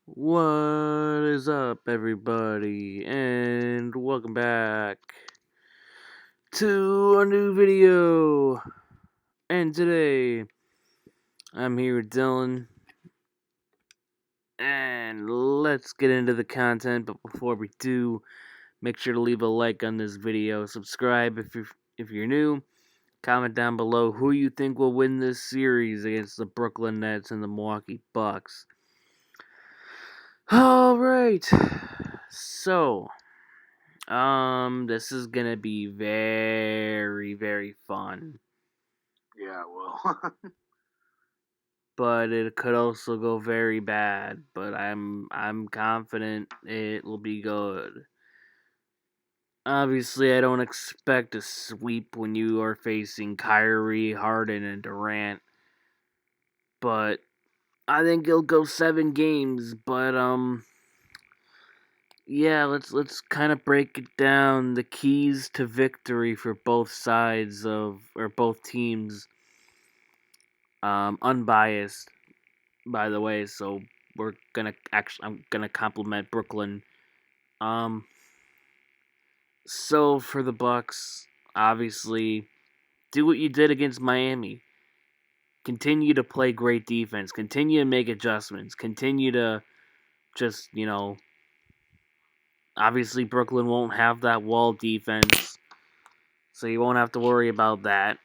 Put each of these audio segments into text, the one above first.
What is up, everybody, and welcome back to a new video. And today, I'm here with Dylan, and let's get into the content. But before we do, make sure to leave a like on this video, subscribe if you're new, comment down below who you think will win this series against the Brooklyn Nets and the Milwaukee Bucks. All right, so. This is gonna be very, very fun. Yeah, well, But it could also go very bad. But I'm confident it will be good. Obviously, I don't expect a sweep when you are facing Kyrie, Harden, and Durant. But I think it'll go 7 games. But yeah, let's kind of break it down. The keys to victory for both sides or both teams. Unbiased, by the way. So I'm gonna compliment Brooklyn. Um, so for the Bucks, obviously, do what you did against Miami. Continue to play great defense. Continue to make adjustments. Continue to just obviously Brooklyn won't have that wall defense, so you won't have to worry about that.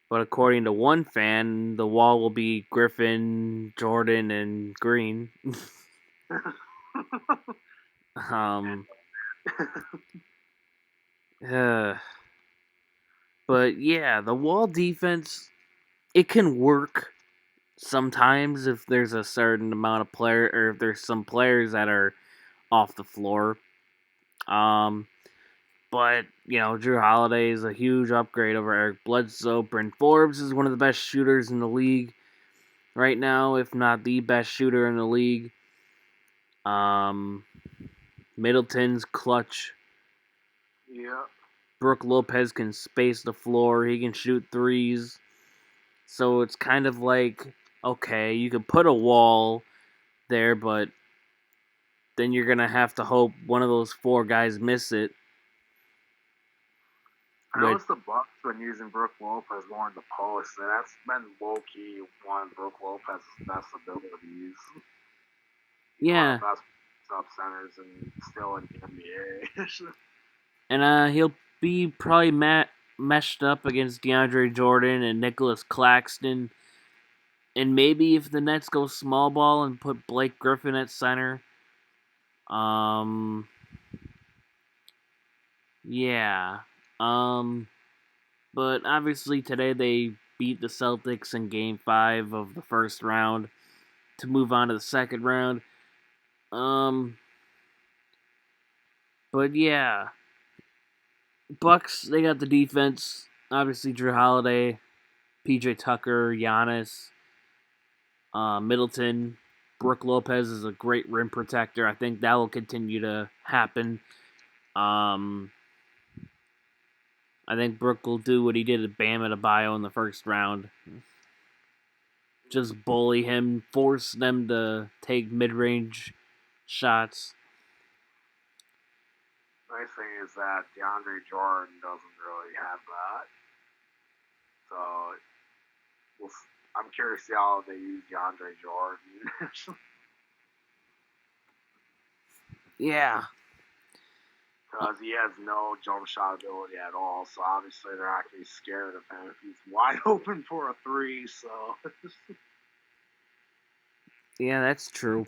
But according to one fan, the wall will be Griffin, Jordan, and Green. um, uh, but yeah, the wall defense, it can work sometimes if there's a certain amount of player or if there's some players that are off the floor. Um, but Drew Holiday is a huge upgrade over Eric Bledsoe. Bryn Forbes is one of the best shooters in the league right now, if not the best shooter in the league. Um, Middleton's clutch. yeah. Brook Lopez can space the floor. He can shoot threes. So it's kind of like, okay, you could put a wall there, but then you're going to have to hope one of those 4 guys miss it. I noticed the Bucks been using Brook Lopez more in the post, and that's been low-key one of Brook Lopez's best abilities. Yeah. One of the best sub centers and still in the NBA. And he'll be probably meshed up against DeAndre Jordan and Nicholas Claxton. And maybe if the Nets go small ball and put Blake Griffin at center. Yeah. But obviously today they beat the Celtics in Game 5 of the first round to move on to the second round. But yeah, Bucks, they got the defense. Obviously Drew Holiday, PJ Tucker, Giannis, Middleton. Brook Lopez is a great rim protector. I think that will continue to happen. I think Brook will do what he did at Bam Adebayo in the first round. Just bully him, force them to take mid-range shots. Nice thing is that DeAndre Jordan doesn't really have that. So I'm curious to see how they use DeAndre Jordan. Yeah. Because he has no jump shot ability at all, so obviously they're not going to be scared of him if he's wide open for a 3, so... Yeah, that's true.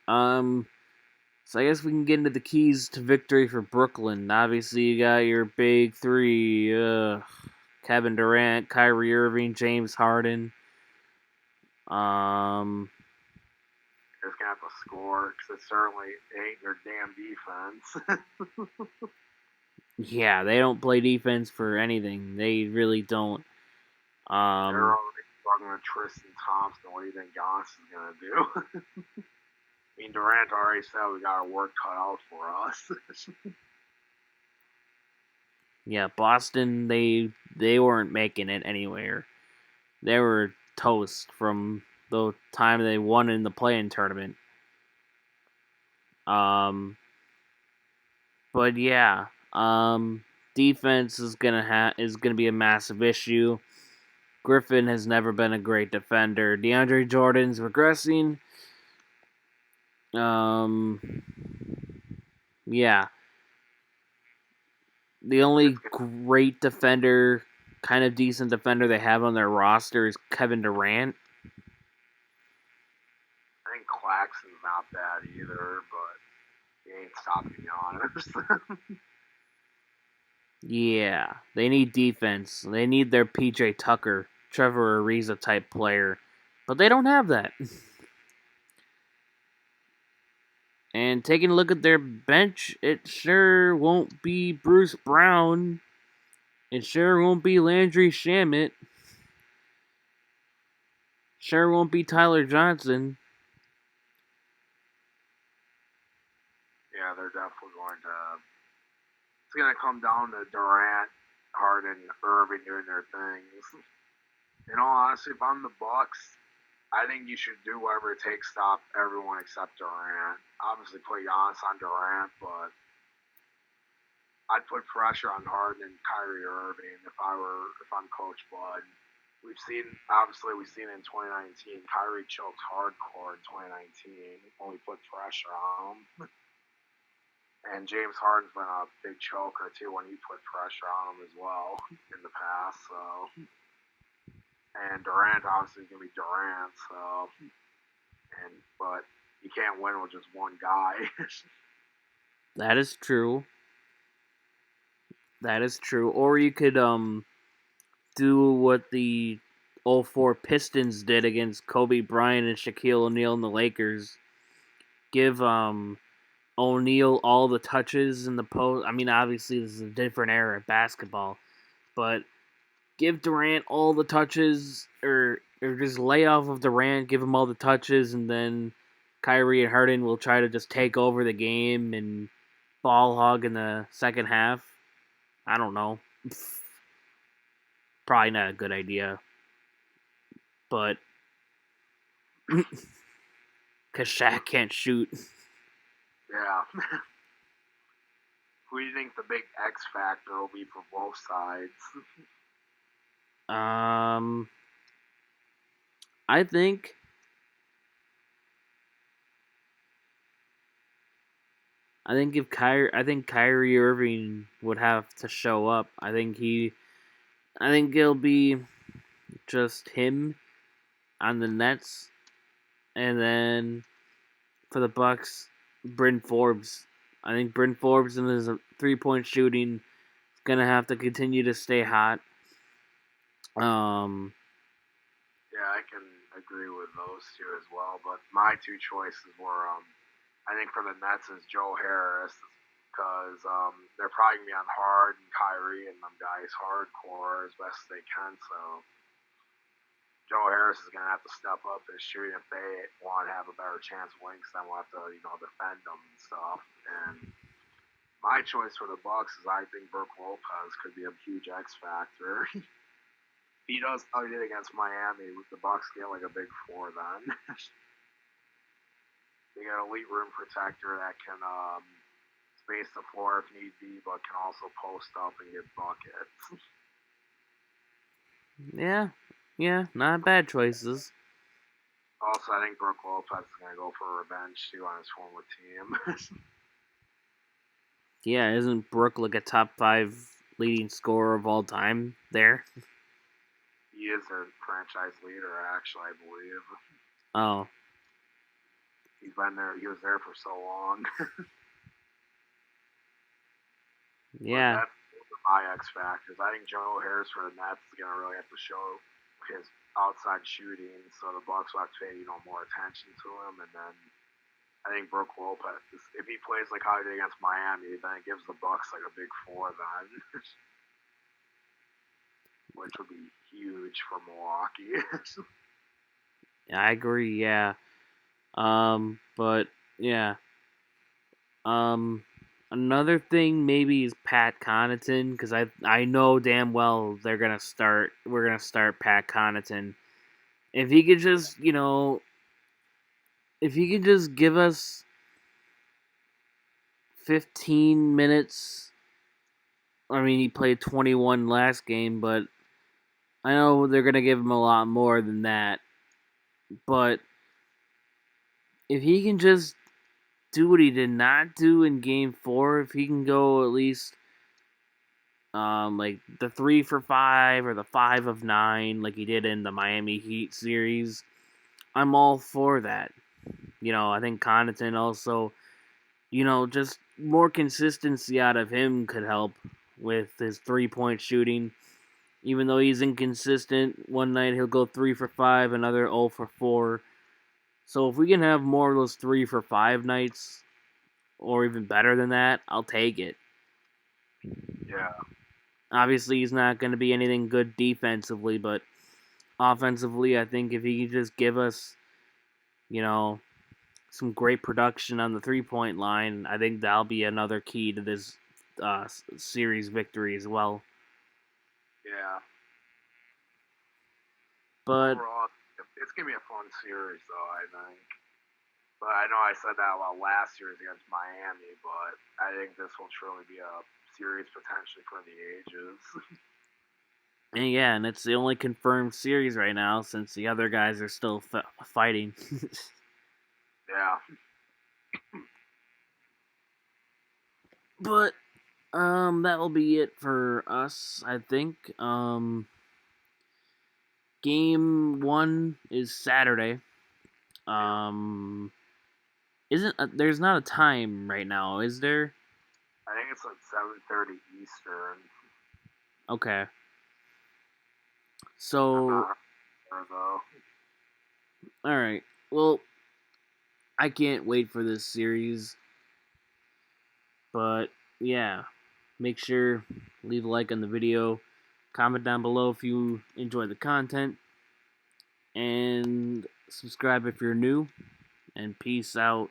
So I guess we can get into the keys to victory for Brooklyn. Obviously, you got your big 3, Kevin Durant, Kyrie Irving, James Harden. Just gonna have to score, because it certainly ain't their damn defense. Yeah, they don't play defense for anything. They really don't. They're already struggling with Tristan Thompson. What do you think Giannis is gonna do? I mean, Durant already said we got our work cut out for us. Yeah, Boston, they weren't making it anywhere. They were toast from the time they won in the play-in tournament. But yeah, defense is gonna be a massive issue. Griffin has never been a great defender. DeAndre Jordan's regressing. Yeah, the only great defender, kind of decent defender they have on their roster is Kevin Durant. I think Claxton's not bad either, but he ain't stopping Giannis. Yeah, they need defense. They need their PJ Tucker, Trevor Ariza type player, but they don't have that. And taking a look at their bench, it sure won't be Bruce Brown. It sure won't be Landry Shamet. Sure won't be Tyler Johnson. Yeah, they're definitely going to. It's going to come down to Durant, Harden, Irving doing their things. In all honesty, if I'm the Bucks, I think you should do whatever it takes to stop everyone except Durant. Obviously, put Giannis on Durant, but I'd put pressure on Harden and Kyrie Irving if I'm Coach Bud. We've seen in 2019, Kyrie choked hardcore in 2019 when we put pressure on him. And James Harden's been a big choker too when he put pressure on him as well in the past. So, and Durant obviously is gonna be Durant. So, but you can't win with just one guy. That is true. That is true. Or you could do what the 04 Pistons did against Kobe Bryant and Shaquille O'Neal in the Lakers. Give O'Neal all the touches in the post. I mean, obviously this is a different era of basketball, but give Durant all the touches, or just lay off of Durant, give him all the touches, and then Kyrie and Harden will try to just take over the game and ball hog in the second half. I don't know. Probably not a good idea, but because Shaq can't shoot. Yeah. Who do you think the big X factor will be for both sides? I think if Kyrie Irving would have to show up. I think it'll be just him on the Nets, and then for the Bucks, Bryn Forbes. I think Bryn Forbes and his 3-point shooting is gonna have to continue to stay hot. Yeah, I can agree with those two as well. But my two choices were, I think for the Nets is Joe Harris, because they're probably gonna be on Hard and Kyrie and them guys hardcore as best they can. So Joe Harris is gonna have to step up his shooting if they want to have a better chance of winning. Because then we'll have to defend them and stuff. And my choice for the Bucks is I think Brook Lopez could be a huge X factor. He does how he did against Miami. With the Bucks get like a big four then. They got an elite rim protector that can space the floor if need be, but can also post up and get buckets. Yeah, not bad choices. Also, I think Brook Lopez is gonna go for revenge too on his former team. Yeah, isn't Brook like a top 5 leading scorer of all time there? He is their franchise leader, actually, I believe. Oh. He's been there. He was there for so long. Yeah. That's my X factors. I think Joe Harris for the Nets is gonna really have to show his outside shooting, so the Bucks will have to pay more attention to him. And then I think Brook Lopez, if he plays like how he did against Miami, then it gives the Bucks like a big four then, which would be huge for Milwaukee. I agree, yeah. But yeah. Another thing maybe is Pat Connaughton, because I know damn well we're gonna start Pat Connaughton. If he could just, if he could just give us 15 minutes. I mean, he played 21 last game, but I know they're going to give him a lot more than that. But if he can just do what he did not do in game 4, if he can go at least like the 3 for 5 or the 5 of 9 like he did in the Miami Heat series, I'm all for that. I think Connaughton also, just more consistency out of him could help with his 3-point shooting. Even though he's inconsistent, one night he'll go 3 for 5, another 0 for 4. So if we can have more of those 3 for 5 nights, or even better than that, I'll take it. Yeah. Obviously, he's not going to be anything good defensively, but offensively, I think if he can just give us, some great production on the 3-point line, I think that'll be another key to this series victory as well. Yeah. But overall, it's gonna be a fun series, though. I think. But I know I said that about last series against Miami, but I think this will truly be a series potentially for the ages. and yeah, and it's the only confirmed series right now since the other guys are still fighting. Yeah. But that will be it for us, I think. Game 1 is Saturday. Isn't there's not a time right now, is there? I think it's like 7:30 Eastern. Okay. I'm So, not sure though. all right. Well, I can't wait for this series, but yeah, make sure leave a like on the video, comment down below if you enjoy the content, and subscribe if you're new. And peace out.